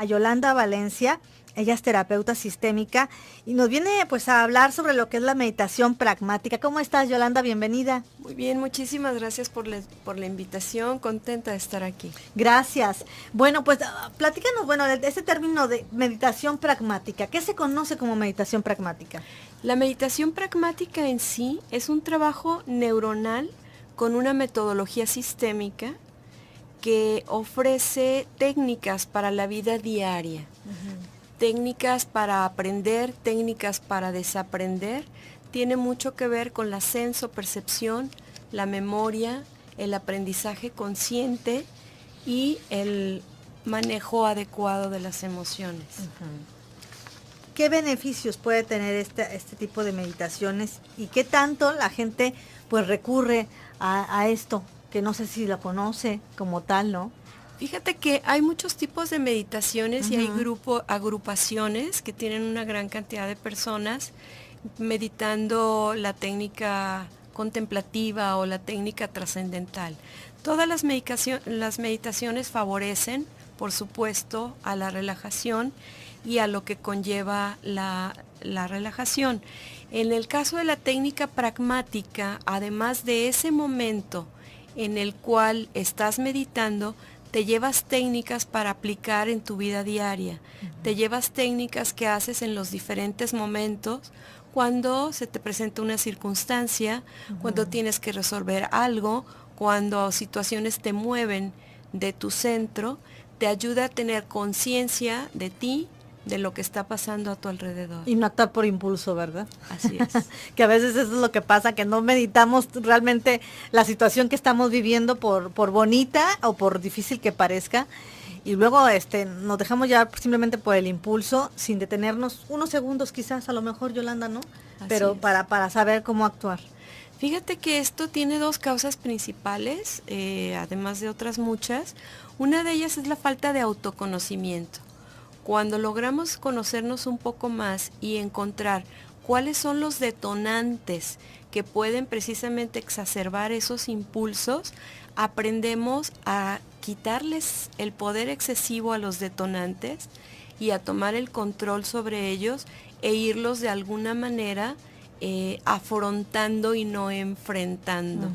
a Yolanda Valencia. Ella es terapeuta sistémica y nos viene pues a hablar sobre lo que es la meditación pragmática. ¿Cómo estás, Yolanda? Bienvenida. Muy bien, muchísimas gracias por la invitación, contenta de estar aquí. Gracias. Bueno, pues platícanos, bueno, de ese término de meditación pragmática. ¿Qué se conoce como meditación pragmática? La meditación pragmática en sí es un trabajo neuronal con una metodología sistémica que ofrece técnicas para la vida diaria. Técnicas para aprender, técnicas para desaprender, tiene mucho que ver con la senso-percepción, la memoria, el aprendizaje consciente y el manejo adecuado de las emociones. ¿Qué beneficios puede tener este tipo de meditaciones y qué tanto la gente pues recurre a esto, que no sé si lo conoce como tal, ¿no? Fíjate que hay muchos tipos de meditaciones y hay agrupaciones que tienen una gran cantidad de personas meditando la técnica contemplativa o la técnica trascendental. Todas las meditaciones favorecen, por supuesto, a la relajación y a lo que conlleva la relajación. En el caso de la técnica pragmática, además de ese momento en el cual estás meditando, te llevas técnicas para aplicar en tu vida diaria, te llevas técnicas que haces en los diferentes momentos, cuando se te presenta una circunstancia, cuando tienes que resolver algo, cuando situaciones te mueven de tu centro, te ayuda a tener conciencia de ti, de lo que está pasando a tu alrededor. Y no actuar por impulso, ¿verdad? Así es. Que a veces eso es lo que pasa, que no meditamos realmente la situación que estamos viviendo por bonita o por difícil que parezca. Y luego nos dejamos llevar simplemente por el impulso, sin detenernos unos segundos quizás, a lo mejor, Yolanda, ¿no? Así Pero es. para saber cómo actuar. Fíjate que esto tiene dos causas principales, además de otras muchas. Una de ellas es la falta de autoconocimiento. Cuando logramos conocernos un poco más y encontrar cuáles son los detonantes que pueden precisamente exacerbar esos impulsos, aprendemos a quitarles el poder excesivo a los detonantes y a tomar el control sobre ellos e irlos de alguna manera afrontando y no enfrentando.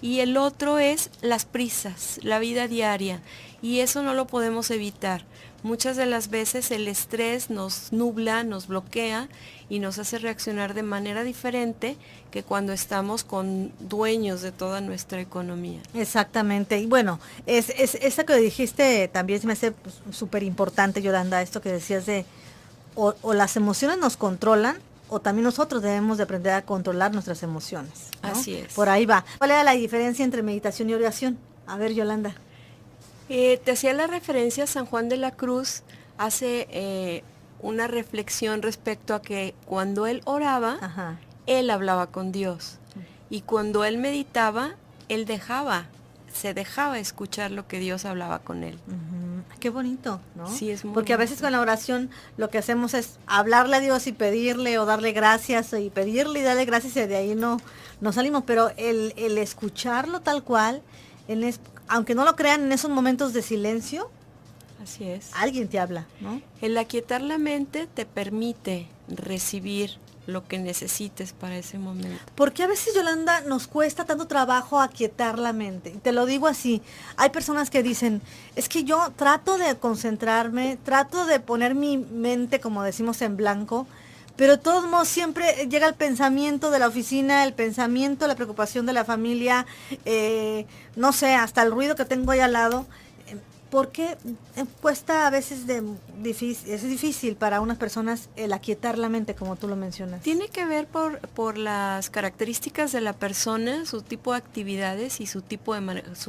Y el otro es las prisas, la vida diaria, y eso no lo podemos evitar. Muchas de las veces el estrés nos nubla, nos bloquea y nos hace reaccionar de manera diferente que cuando estamos con dueños de toda nuestra economía. Exactamente. Y bueno, es esa que dijiste también se me hace súper importante, Yolanda, esto que decías de o las emociones nos controlan o también nosotros debemos de aprender a controlar nuestras emociones, ¿no? Así es. Por ahí va. ¿Cuál era la diferencia entre meditación y oración? A ver, Yolanda. Te hacía la referencia a San Juan de la Cruz, hace una reflexión respecto a que cuando él oraba, él hablaba con Dios. Y cuando él meditaba, él se dejaba escuchar lo que Dios hablaba con él. Qué bonito, ¿no? Sí, es muy Porque a veces con la oración lo que hacemos es hablarle a Dios y pedirle o darle gracias y pedirle y darle gracias y de ahí no salimos, pero el escucharlo tal cual, aunque no lo crean, en esos momentos de silencio, así es, alguien te habla, ¿no? El aquietar la mente te permite recibir lo que necesites para ese momento. Porque a veces, Yolanda, nos cuesta tanto trabajo aquietar la mente. Y te lo digo así, hay personas que dicen, es que yo trato de concentrarme, trato de poner mi mente, como decimos, en blanco, pero de todos modos siempre llega el pensamiento de la oficina, el pensamiento, la preocupación de la familia, no sé, hasta el ruido que tengo ahí al lado. ¿Por qué cuesta a veces es difícil para unas personas el aquietar la mente, como tú lo mencionas? Tiene que ver por las características de la persona, su tipo de actividades y su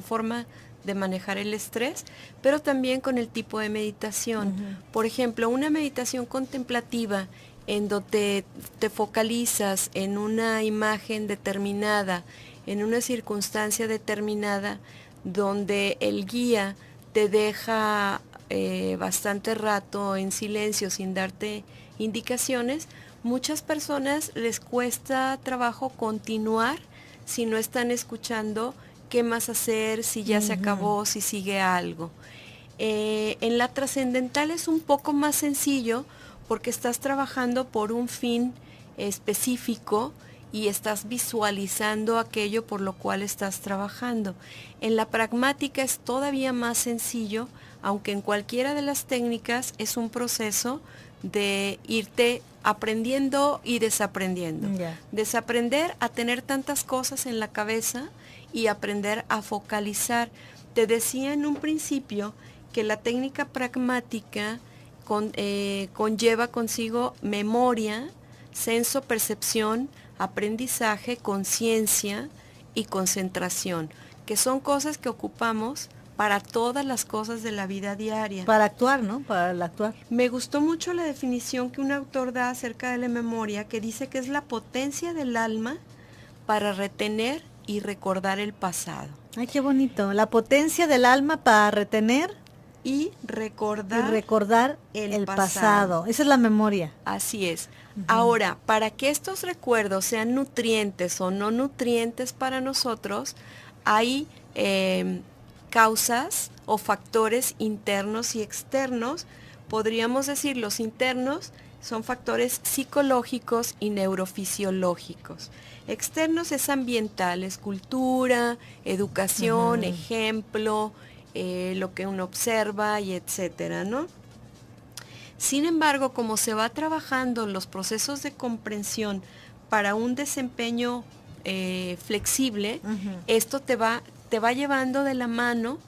forma de manejar el estrés, pero también con el tipo de meditación. Por ejemplo, una meditación contemplativa en donde te focalizas en una imagen determinada, en una circunstancia determinada, donde el guía te deja bastante rato en silencio sin darte indicaciones, muchas personas les cuesta trabajo continuar si no están escuchando qué más hacer, si ya se acabó, si sigue algo. En la trascendental es un poco más sencillo porque estás trabajando por un fin específico y estás visualizando aquello por lo cual estás trabajando. En la pragmática es todavía más sencillo, aunque en cualquiera de las técnicas es un proceso de irte aprendiendo y desaprendiendo. Desaprender a tener tantas cosas en la cabeza y aprender a focalizar. Te decía en un principio que la técnica pragmática conlleva consigo memoria, senso, percepción, aprendizaje, conciencia y concentración, que son cosas que ocupamos para todas las cosas de la vida diaria. Para actuar, ¿no? Para el actuar. Me gustó mucho la definición que un autor da acerca de la memoria, que dice que es la potencia del alma para retener y recordar el pasado. Ay, qué bonito. La potencia del alma para retener y recordar el pasado. Esa es la memoria. Así es. Ahora, para que estos recuerdos sean nutrientes o no nutrientes para nosotros, hay causas o factores internos y externos. Podríamos decir, los internos son factores psicológicos y neurofisiológicos. Externos es ambientales, cultura, educación, ejemplo, lo que uno observa y etcétera, ¿no? Sin embargo, como se va trabajando los procesos de comprensión para un desempeño flexible, esto te va llevando de la mano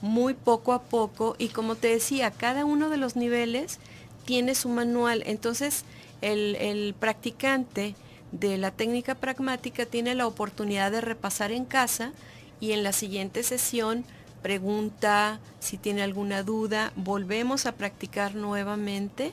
muy poco a poco y como te decía, cada uno de los niveles tiene su manual. Entonces, el practicante de la técnica pragmática tiene la oportunidad de repasar en casa y en la siguiente sesión pregunta si tiene alguna duda, volvemos a practicar nuevamente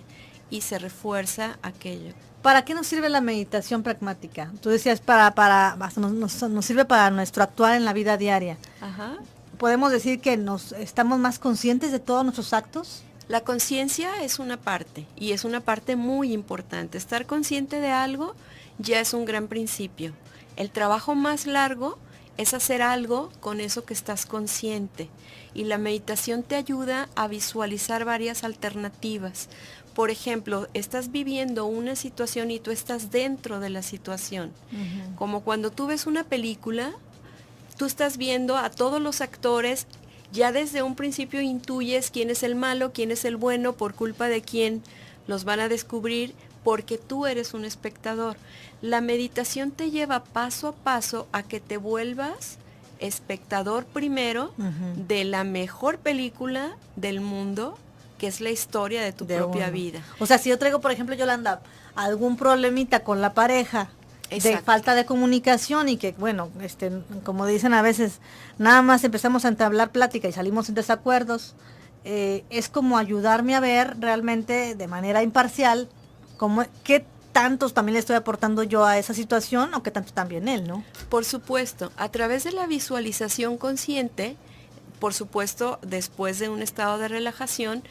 y se refuerza aquello. ¿Para qué nos sirve la meditación pragmática? Tú decías nos sirve para nuestro actuar en la vida diaria. Ajá. ¿Podemos decir que estamos más conscientes de todos nuestros actos? La conciencia es una parte y es una parte muy importante. Estar consciente de algo ya es un gran principio. El trabajo más largo es hacer algo con eso que estás consciente. Y la meditación te ayuda a visualizar varias alternativas. Por ejemplo, estás viviendo una situación y tú estás dentro de la situación. Como cuando tú ves una película, tú estás viendo a todos los actores, ya desde un principio intuyes quién es el malo, quién es el bueno, por culpa de quién los van a descubrir, porque tú eres un espectador. La meditación te lleva paso a paso a que te vuelvas espectador primero de la mejor película del mundo, que es la historia de tu propia vida. O sea, si yo traigo, por ejemplo, Yolanda, algún problemita con la pareja, de falta de comunicación y que, bueno, como dicen a veces, nada más empezamos a entablar plática y salimos en desacuerdos, es como ayudarme a ver realmente de manera imparcial qué tantos también le estoy aportando yo a esa situación o qué tanto también él, ¿no? Por supuesto, a través de la visualización consciente, por supuesto, después de un estado de relajación,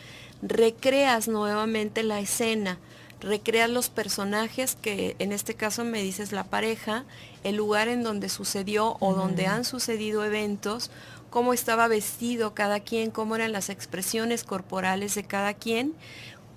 recreas nuevamente la escena, recreas los personajes que en este caso me dices la pareja, el lugar en donde sucedió o donde han sucedido eventos, cómo estaba vestido cada quien, cómo eran las expresiones corporales de cada quien,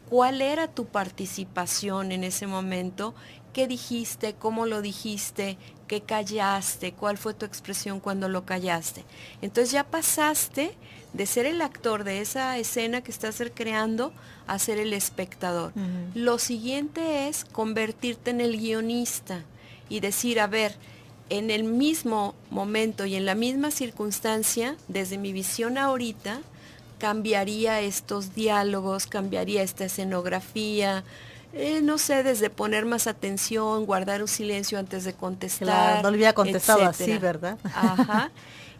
cuál era tu participación en ese momento, qué dijiste, cómo lo dijiste, qué callaste, cuál fue tu expresión cuando lo callaste. Entonces ya pasaste de ser el actor de esa escena que estás recreando a ser el espectador. Lo siguiente es convertirte en el guionista y decir, a ver, en el mismo momento y en la misma circunstancia, desde mi visión ahorita, cambiaría estos diálogos, cambiaría esta escenografía, no sé, desde poner más atención, guardar un silencio antes de contestar. Claro, no le hubiera contestado etcétera. Así, ¿verdad? Ajá.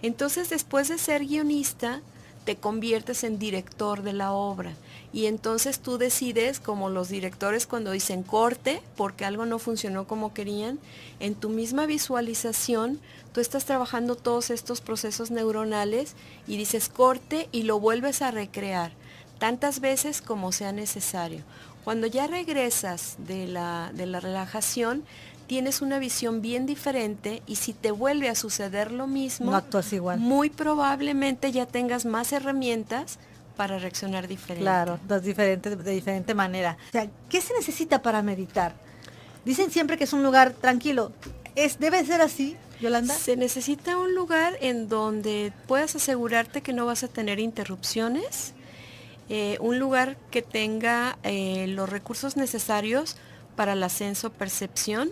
Entonces, después de ser guionista, te conviertes en director de la obra. Y entonces tú decides, como los directores cuando dicen corte, porque algo no funcionó como querían, en tu misma visualización, tú estás trabajando todos estos procesos neuronales y dices corte y lo vuelves a recrear tantas veces como sea necesario. Cuando ya regresas de la relajación, tienes una visión bien diferente y si te vuelve a suceder lo mismo, no actúas igual. Muy probablemente ya tengas más herramientas para reaccionar diferente. Claro, de diferente manera. O sea, ¿qué se necesita para meditar? Dicen siempre que es un lugar tranquilo. ¿Debe ser así, Yolanda? Se necesita un lugar en donde puedas asegurarte que no vas a tener interrupciones, un lugar que tenga los recursos necesarios para el ascenso-percepción,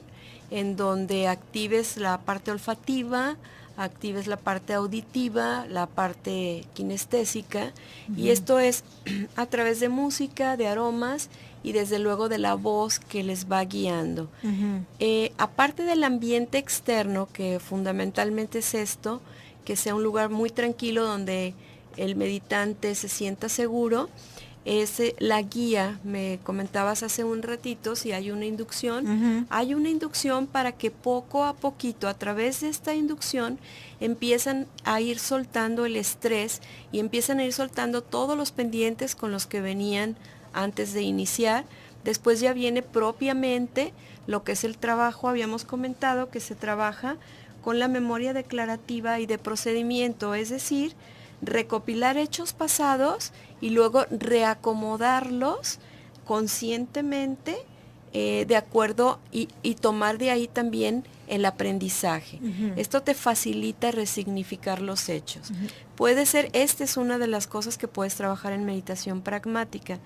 en donde actives la parte olfativa, actives la parte auditiva, la parte kinestésica, y esto es a través de música, de aromas y desde luego de la voz que les va guiando. Aparte del ambiente externo, que fundamentalmente es esto, que sea un lugar muy tranquilo donde el meditante se sienta seguro, es la guía. Me comentabas hace un ratito si hay una inducción. Hay una inducción para que poco a poquito, a través de esta inducción, empiezan a ir soltando el estrés y empiezan a ir soltando todos los pendientes con los que venían antes de iniciar. Después ya viene propiamente lo que es el trabajo. Habíamos comentado que se trabaja con la memoria declarativa y de procedimiento, es decir, recopilar hechos pasados y luego reacomodarlos conscientemente de acuerdo y tomar de ahí también el aprendizaje. Esto te facilita resignificar los hechos. Puede ser, esta es una de las cosas que puedes trabajar en meditación pragmática.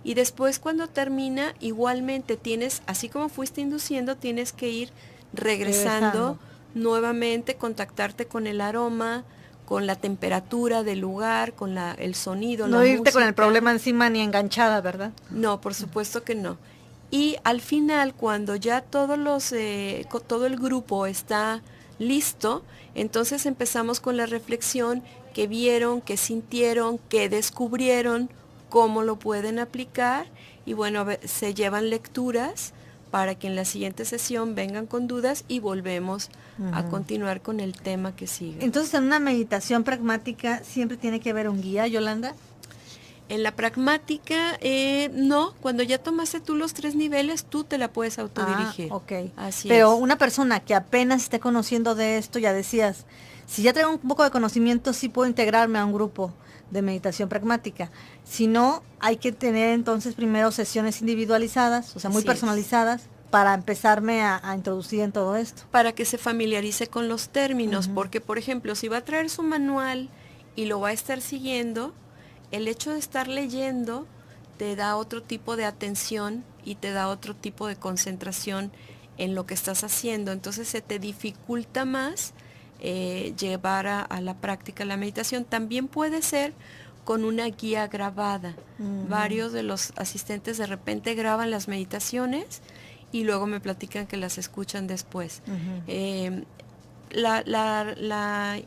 Y después cuando termina, igualmente tienes, así como fuiste induciendo, tienes que ir regresando nuevamente, contactarte con el aroma, con la temperatura del lugar, con el sonido, no la irte música. con el problema encima ni enganchada, ¿verdad? No, por supuesto que no. Y al final, cuando ya todo el grupo está listo, entonces empezamos con la reflexión, que vieron, que sintieron, que descubrieron, cómo lo pueden aplicar, y bueno, se llevan lecturas para que en la siguiente sesión vengan con dudas y volvemos a continuar con el tema que sigue. Entonces, en una meditación pragmática siempre tiene que haber un guía, Yolanda. En la pragmática, no, cuando ya tomaste tú los 3 niveles, tú te la puedes autodirigir. Ok. Así Pero es. una persona que apenas esté conociendo de esto, ya decías, si ya traigo un poco de conocimiento, sí puedo integrarme a un grupo de meditación pragmática. Si no, hay que tener entonces primero sesiones individualizadas, o sea, muy Así personalizadas, para empezarme a introducir en todo esto. Para que se familiarice con los términos, porque por ejemplo, si va a traer su manual y lo va a estar siguiendo, el hecho de estar leyendo te da otro tipo de atención y te da otro tipo de concentración en lo que estás haciendo. Entonces se te dificulta más llevar a la práctica la meditación. También puede ser con una guía grabada. Varios de los asistentes de repente graban las meditaciones y luego me platican que las escuchan después. Que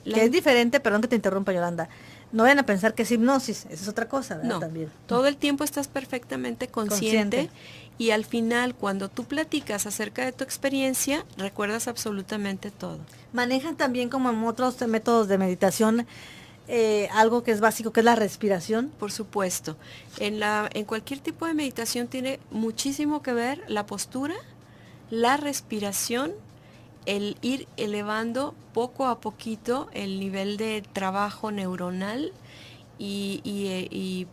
es diferente, perdón que te interrumpa, Yolanda. No vayan a pensar que es hipnosis, esa es otra cosa, ¿verdad? No, También. todo el tiempo estás perfectamente consciente y al final, cuando tú platicas acerca de tu experiencia, recuerdas absolutamente todo. Manejan también, como en otros métodos de meditación, algo que es básico, que es la respiración. Por supuesto. En cualquier tipo de meditación tiene muchísimo que ver la postura, la respiración, el ir elevando poco a poquito el nivel de trabajo neuronal y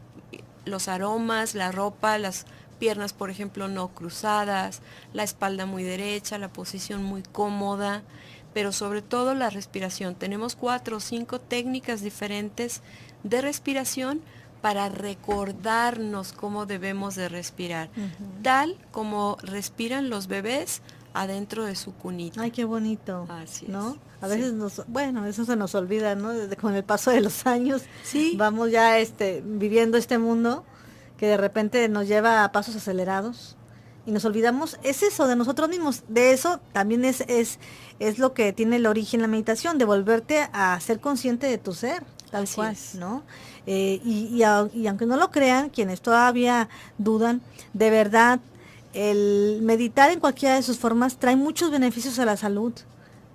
los aromas, la ropa, las piernas, por ejemplo, no cruzadas, la espalda muy derecha, la posición muy cómoda, pero sobre todo la respiración. Tenemos 4 o 5 técnicas diferentes de respiración para recordarnos cómo debemos de respirar, tal como respiran los bebés adentro de su cunita. Ay, qué bonito. Así ¿no? es. A veces eso se nos olvida, ¿no? Con el paso de los años, sí, vamos ya viviendo este mundo que de repente nos lleva a pasos acelerados y nos olvidamos, es eso, de nosotros mismos. De eso también es lo que tiene el origen la meditación, de volverte a ser consciente de tu ser, tal Así cual, es. ¿no? Y aunque no lo crean, quienes todavía dudan, de verdad, el meditar en cualquiera de sus formas trae muchos beneficios a la salud,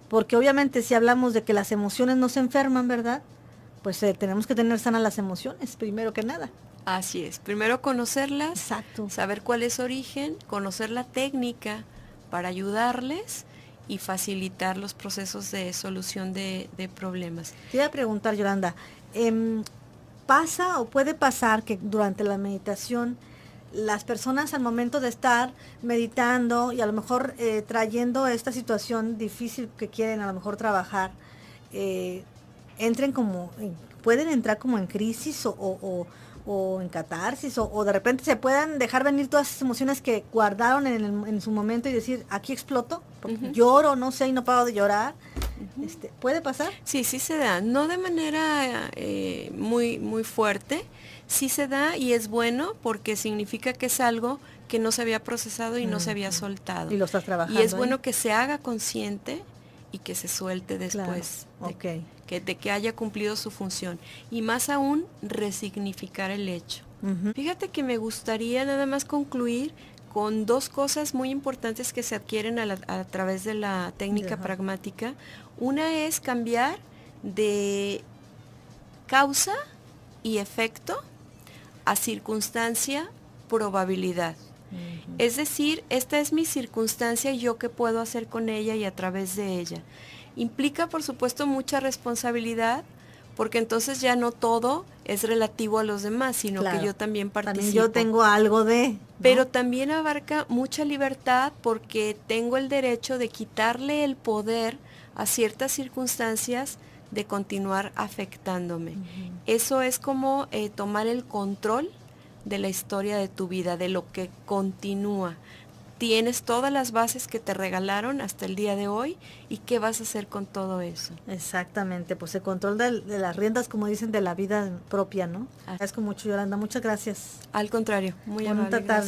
porque obviamente si hablamos de que las emociones no se enferman, ¿verdad? Pues tenemos que tener sanas las emociones, primero que nada. Así es, primero conocerlas, Exacto. Saber cuál es su origen, conocer la técnica para ayudarles y facilitar los procesos de solución de problemas. Te iba a preguntar, Yolanda, pasa o puede pasar que durante la meditación las personas al momento de estar meditando y a lo mejor trayendo esta situación difícil que quieren a lo mejor trabajar, entren como, pueden entrar como en crisis o en catarsis o de repente se puedan dejar venir todas esas emociones que guardaron en su momento y decir, aquí exploto, porque lloro, no sé, y no paro de llorar. ¿Puede pasar? Sí, sí se da, no de manera muy fuerte, sí se da y es bueno porque significa que es algo que no se había procesado y no se había soltado. Y lo estás trabajando. Y es bueno que se haga consciente y que se suelte después de que haya cumplido su función. Y más aún, resignificar el hecho. Fíjate que me gustaría nada más concluir con dos cosas muy importantes que se adquieren a través de la técnica pragmática. Una es cambiar de causa y efecto a circunstancia, probabilidad. Es decir, esta es mi circunstancia y yo qué puedo hacer con ella y a través de ella. Implica, por supuesto, mucha responsabilidad, porque entonces ya no todo es relativo a los demás, sino que yo también participo. También yo tengo algo de... ¿no? Pero también abarca mucha libertad porque tengo el derecho de quitarle el poder a ciertas circunstancias de continuar afectándome. Eso es como tomar el control de la historia de tu vida, de lo que continúa. Tienes todas las bases que te regalaron hasta el día de hoy y qué vas a hacer con todo eso. Exactamente, pues el control de las riendas, como dicen, de la vida propia, ¿no? Agradezco mucho, Yolanda, muchas gracias. Al contrario, muy amable. Bonita tarde.